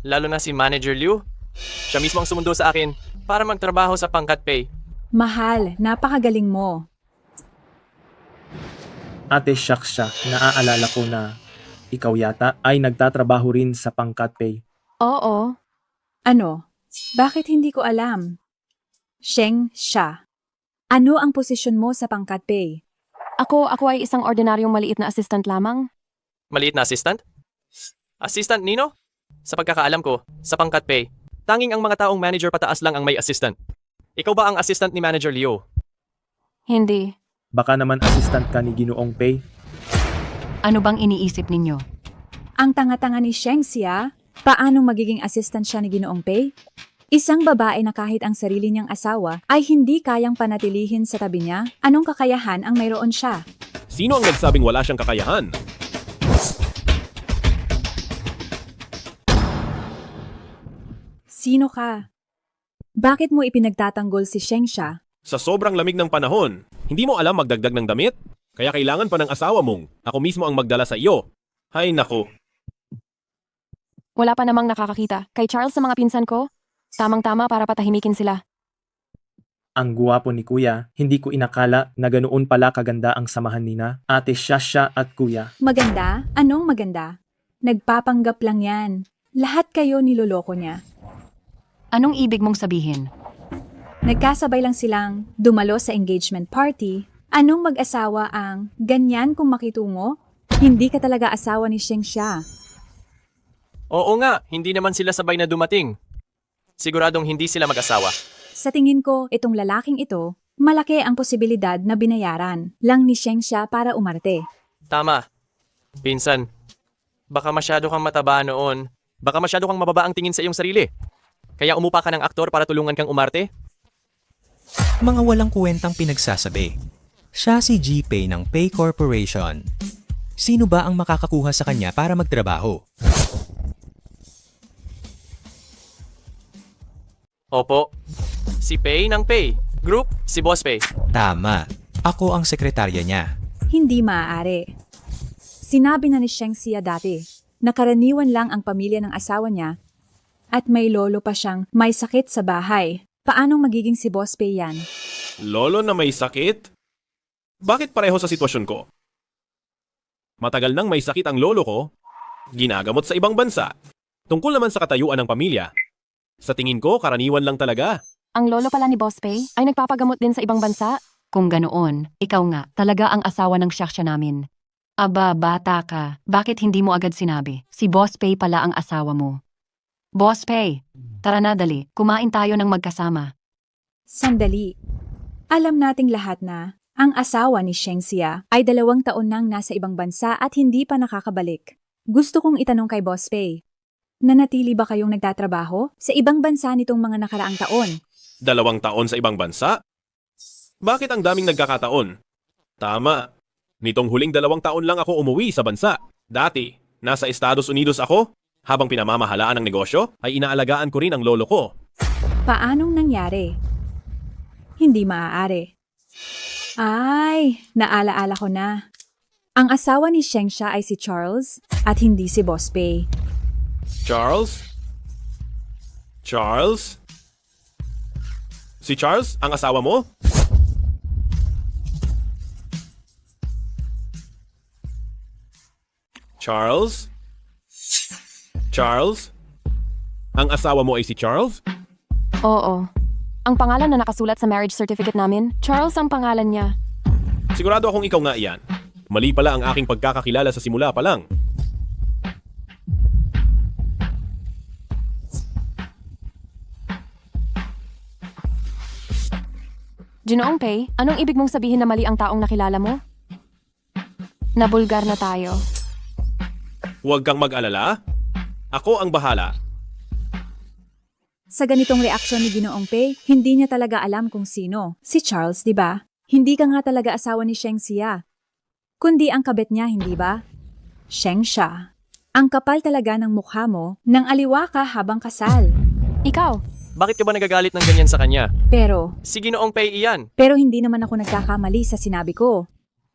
[SPEAKER 5] Lalo na si Manager Liu. Siya mismo ang sumundo sa akin para magtrabaho sa pangkat Pei.
[SPEAKER 15] Mahal, napakagaling mo.
[SPEAKER 12] Ate Shaksha, naaalala ko na ikaw yata ay nagtatrabaho rin sa pangkat Pei.
[SPEAKER 2] Oo.
[SPEAKER 15] Ano? Bakit hindi ko alam? Sheng Xia. Ano ang posisyon mo sa pangkat Pei?
[SPEAKER 2] Ako ay isang ordinaryong maliit na assistant lamang.
[SPEAKER 5] Maliit na assistant? Assistant Nino? Sa pagkakaalam ko, sa pangkat Pei, tanging ang mga taong manager pataas lang ang may assistant. Ikaw ba ang assistant ni Manager Leo?
[SPEAKER 2] Hindi.
[SPEAKER 12] Baka naman assistant ka ni Ginoong Pei.
[SPEAKER 16] Ano bang iniisip ninyo?
[SPEAKER 15] Ang tanga-tanga ni Shengxia, paano magiging assistant siya ni Ginoong Pei? Isang babae na kahit ang sarili niyang asawa ay hindi kayang panatilihin sa tabi niya, anong kakayahan ang mayroon siya?
[SPEAKER 3] Sino ang nagsabing wala siyang kakayahan?
[SPEAKER 15] Sino ka? Bakit mo ipinagtatanggol si Shengxia?
[SPEAKER 3] Sa sobrang lamig ng panahon, hindi mo alam magdagdag ng damit? Kaya kailangan pa ng asawa mong ako mismo ang magdala sa iyo. Hay nako.
[SPEAKER 2] Wala pa namang nakakakita. Kay Charles sa mga pinsan ko, tamang-tama para patahimikin sila.
[SPEAKER 12] Ang guwapo ni Kuya, hindi ko inakala na ganoon pala kaganda ang samahan nina, Ate Shasha at Kuya.
[SPEAKER 15] Maganda? Anong maganda? Nagpapanggap lang yan. Lahat kayo niloloko niya.
[SPEAKER 16] Anong ibig mong sabihin?
[SPEAKER 15] Nagkasabay lang silang dumalo sa engagement party. Anong mag-asawa ang ganyan kung makitungo? Hindi ka talaga asawa ni Shengxia.
[SPEAKER 5] Oo nga, hindi naman sila sabay na dumating. Siguradong hindi sila mag-asawa.
[SPEAKER 15] Sa tingin ko, itong lalaking ito, malaki ang posibilidad na binayaran lang ni Shengxia para umarte.
[SPEAKER 5] Tama. Pinsan, baka masyado kang mataba noon. Baka masyado kang mababa ang tingin sa iyong sarili. Kaya umupa ka ng aktor para tulungan kang umarte?
[SPEAKER 17] Mga walang kwentang pinagsasabi. Siya si G. Pei ng Pei Corporation. Sino ba ang makakakuha sa kanya para magtrabaho?
[SPEAKER 5] Opo. Si Pei ng Pei. Group, si Boss Pei.
[SPEAKER 17] Tama. Ako ang sekretarya niya.
[SPEAKER 15] Hindi maaari. Sinabi na ni Shengxia dati na karaniwan lang ang pamilya ng asawa niya at may lolo pa siyang may sakit sa bahay. Paanong magiging si Boss Pei yan?
[SPEAKER 3] Lolo na may sakit? Bakit pareho sa sitwasyon ko? Matagal nang may sakit ang lolo ko, ginagamot sa ibang bansa. Tungkol naman sa katayuan ng pamilya. Sa tingin ko, karaniwan lang talaga.
[SPEAKER 2] Ang lolo pala ni Boss Pei ay nagpapagamot din sa ibang bansa?
[SPEAKER 16] Kung ganoon, ikaw nga, talaga ang asawa ng Shengxia namin. Aba, bata ka. Bakit hindi mo agad sinabi? Si Boss Pei pala ang asawa mo. Boss Pei, tara na dali. Kumain tayo ng magkasama.
[SPEAKER 15] Sandali. Alam nating lahat na ang asawa ni Shengxia ay 2 taon nang nasa ibang bansa at hindi pa nakakabalik. Gusto kong itanong kay Boss Pei, nanatili ba kayong nagtatrabaho sa ibang bansa nitong mga nakaraang taon?
[SPEAKER 3] 2 taon sa ibang bansa? Bakit ang daming nagkakataon? Tama. Nitong huling 2 taon lang ako umuwi sa bansa. Dati, nasa Estados Unidos ako. Habang pinamamahalaan ng negosyo, ay inaalagaan ko rin ang lolo ko.
[SPEAKER 15] Paanong nangyari? Hindi maaari. Ay, naalaala ko na. Ang asawa ni Shengxia ay si Charles at hindi si Boss Pei.
[SPEAKER 3] Charles? Charles? Si Charles, ang asawa mo? Charles? Charles? Ang asawa mo ay si Charles?
[SPEAKER 2] Oo. Ang pangalan na nakasulat sa marriage certificate namin, Charles ang pangalan niya.
[SPEAKER 3] Sigurado akong ikaw nga iyan. Mali pala ang aking pagkakakilala sa simula pa lang.
[SPEAKER 2] Ginoong Pei, anong ibig mong sabihin na mali ang taong nakilala mo? Nabulgar na tayo.
[SPEAKER 3] Huwag kang mag-alala. Ako ang bahala.
[SPEAKER 15] Sa ganitong reaksyon ni Ginoong Pei, hindi niya talaga alam kung sino. Si Charles, di ba? Hindi ka nga talaga asawa ni Shengxia. Kundi ang kabit niya, hindi ba? Shengxia. Ang kapal talaga ng mukha mo nang aliwa ka habang kasal.
[SPEAKER 2] Ikaw?
[SPEAKER 5] Bakit ka ba nagagalit ng ganyan sa kanya?
[SPEAKER 15] Pero
[SPEAKER 5] Si Ginoong Pei iyan.
[SPEAKER 15] Pero hindi naman ako nagkakamali sa sinabi ko.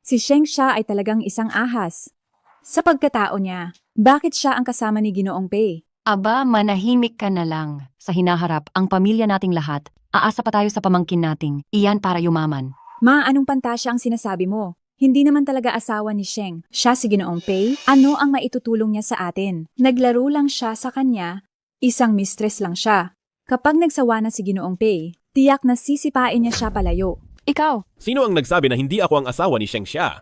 [SPEAKER 15] Si Shengxia ay talagang isang ahas. Sa pagkatao niya, bakit siya ang kasama ni Ginoong Pei?
[SPEAKER 16] Aba, manahimik ka na lang. Sa hinaharap, ang pamilya nating lahat, aasa pa tayo sa pamangkin nating, iyan para yumaman.
[SPEAKER 15] Ma, anong pantasya ang sinasabi mo? Hindi naman talaga asawa ni Sheng. Siya si Ginoong Pei. Ano ang maitutulong niya sa atin? Naglaro lang siya sa kanya. Isang mistress lang siya. Kapag nagsawa na si Ginoong Pei, tiyak na sisipain niya siya palayo.
[SPEAKER 2] Ikaw?
[SPEAKER 3] Sino ang nagsabi na hindi ako ang asawa ni Shengxia?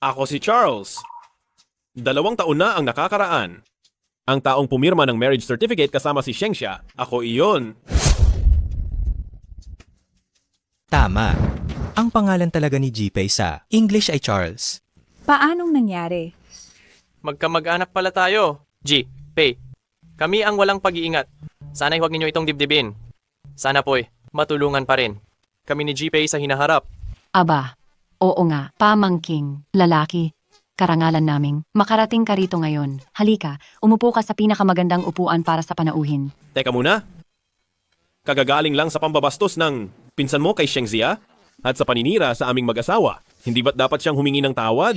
[SPEAKER 3] Ako si Charles. 2 taon na ang nakakaraan. Ang taong pumirma ng marriage certificate kasama si Shengxia, ako iyon.
[SPEAKER 17] Tama. Ang pangalan talaga ni G-Pay sa English ay Charles.
[SPEAKER 15] Paanong nangyari?
[SPEAKER 5] Magkamag-anak pala tayo. G, Pay. Kami ang walang pag-iingat. Sana'y huwag ninyo itong dibdibin. Sana po'y matulungan pa rin. Kami ni G-Pay sa hinaharap.
[SPEAKER 16] Aba, oo nga, pamangking, lalaki, karangalan naming, makarating ka rito ngayon. Halika, umupo ka sa pinakamagandang upuan para sa panauhin.
[SPEAKER 3] Teka muna. Kagagaling lang sa pambabastos ng pinsan mo kay Shengzia at sa paninira sa aming mag-asawa. Hindi ba't dapat siyang humingi ng tawad?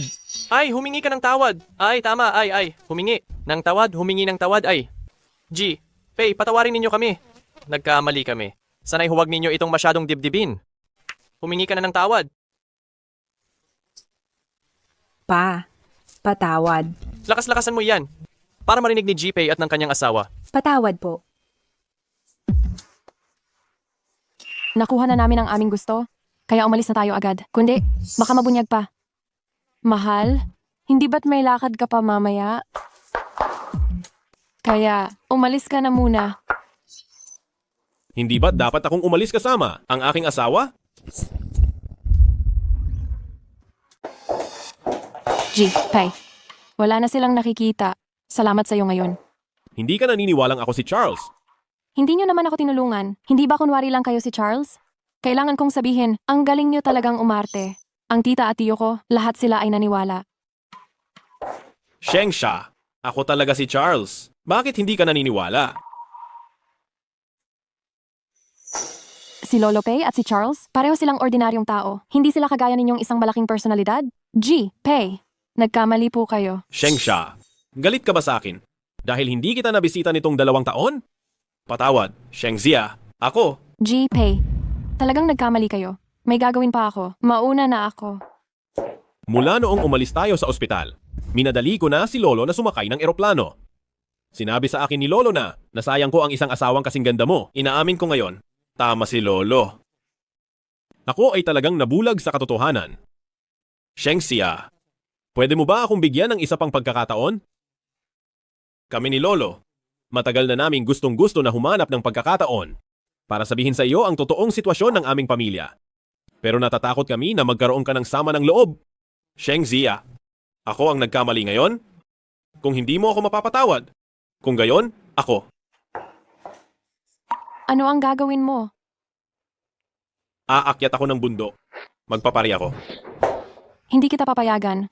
[SPEAKER 5] Ay, humingi ka ng tawad. Ay, tama, ay. Humingi ng tawad, humingi ng tawad, ay. G, Pay, patawarin ninyo kami. Nagkamali kami. Sana'y huwag ninyo itong masyadong dibdibin. Humingi ka na ng tawad.
[SPEAKER 15] Patawad.
[SPEAKER 5] Lakas-lakasan mo yan. Para marinig ni G-Pay at ng kanyang asawa.
[SPEAKER 15] Patawad po.
[SPEAKER 2] Nakuha na namin ang aming gusto, kaya umalis na tayo agad. Kundi, baka mabunyag pa. Mahal, hindi ba't may lakad ka pa mamaya? Kaya, umalis ka na muna.
[SPEAKER 3] Hindi ba't dapat akong umalis kasama ang aking asawa?
[SPEAKER 2] G, Pay. Wala na silang nakikita. Salamat sa'yo ngayon.
[SPEAKER 3] Hindi ka naniniwalang ako si Charles.
[SPEAKER 2] Hindi nyo naman ako tinulungan. Hindi ba kunwari lang kayo si Charles? Kailangan kong sabihin, ang galing nyo talagang umarte. Ang tita at tiyo ko, lahat sila ay naniwala.
[SPEAKER 3] Shengsha, ako talaga si Charles. Bakit hindi ka naniniwala?
[SPEAKER 2] Si Lolo Pay at si Charles, pareho silang ordinaryong tao. Hindi sila kagaya ninyong isang malaking personalidad. G, Pay. Nagkamali po kayo.
[SPEAKER 3] Shengsha, galit ka ba sa akin? Dahil hindi kita nabisita nitong 2 taon? Patawad, Shengzia. Ako.
[SPEAKER 2] G, Pay. Talagang nagkamali kayo. May gagawin pa ako. Mauna na ako.
[SPEAKER 3] Mula noong umalis tayo sa ospital, minadali ko na si Lolo na sumakay ng eroplano. Sinabi sa akin ni Lolo na nasayang ko ang isang asawang kasing ganda mo. Inaamin ko ngayon, tama si Lolo. Ako ay talagang nabulag sa katotohanan. Shengxia, pwede mo ba akong bigyan ng isa pang pagkakataon? Kami ni Lolo, matagal na naming gustong-gusto na humanap ng pagkakataon para sabihin sa iyo ang totoong sitwasyon ng aming pamilya. Pero natatakot kami na magkaroon ka ng sama ng loob. Shengxia, ako ang nagkamali ngayon? Kung hindi mo ako mapapatawad, kung gayon, ako.
[SPEAKER 2] Ano ang gagawin mo?
[SPEAKER 3] Aakyat ako ng bundok. Magpapari ako.
[SPEAKER 2] Hindi kita papayagan.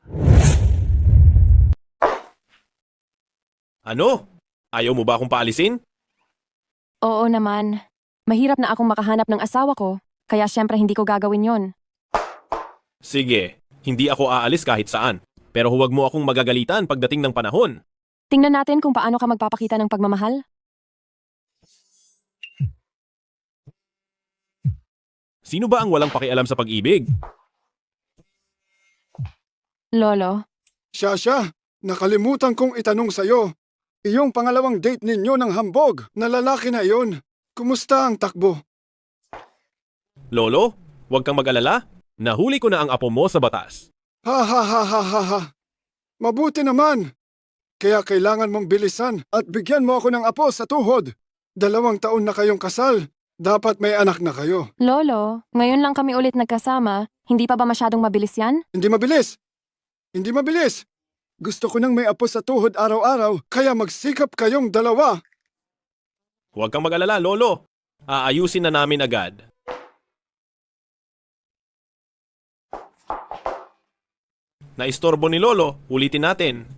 [SPEAKER 3] Ano? Ayaw mo ba akong paalisin?
[SPEAKER 2] Oo naman. Mahirap na akong makahanap ng asawa ko, kaya syempre hindi ko gagawin yon.
[SPEAKER 3] Sige, hindi ako aalis kahit saan. Pero huwag mo akong magagalitan pagdating ng panahon.
[SPEAKER 2] Tingnan natin kung paano ka magpapakita ng pagmamahal.
[SPEAKER 3] Sino ba ang walang pakialam sa pag-ibig?
[SPEAKER 2] Lolo.
[SPEAKER 1] Shasha, nakalimutan kong itanong sa'yo. Iyong pangalawang date ninyo ng hambog na lalaki na iyon. Kumusta ang takbo?
[SPEAKER 3] Lolo, huwag kang mag-alala. Nahuli ko na ang apo mo sa batas.
[SPEAKER 1] Ha ha ha ha ha ha. Mabuti naman. Kaya kailangan mong bilisan at bigyan mo ako ng apo sa tuhod. 2 taon na kayong kasal. Dapat may anak na kayo.
[SPEAKER 2] Lolo, ngayon lang kami ulit nagkasama. Hindi pa ba masyadong mabilis yan?
[SPEAKER 1] Hindi mabilis. Hindi mabilis. Gusto ko nang may apo sa tuhod araw-araw, kaya magsikap kayong 2.
[SPEAKER 3] Huwag kang mag-alala, Lolo. Aayusin na namin agad. Naistorbo ni Lolo, ulitin natin.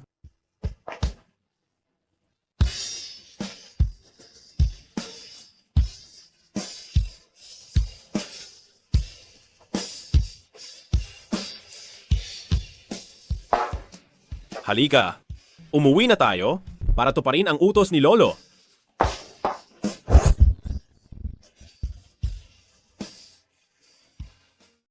[SPEAKER 3] Halika, umuwi na tayo para tuparin ang utos ni Lolo.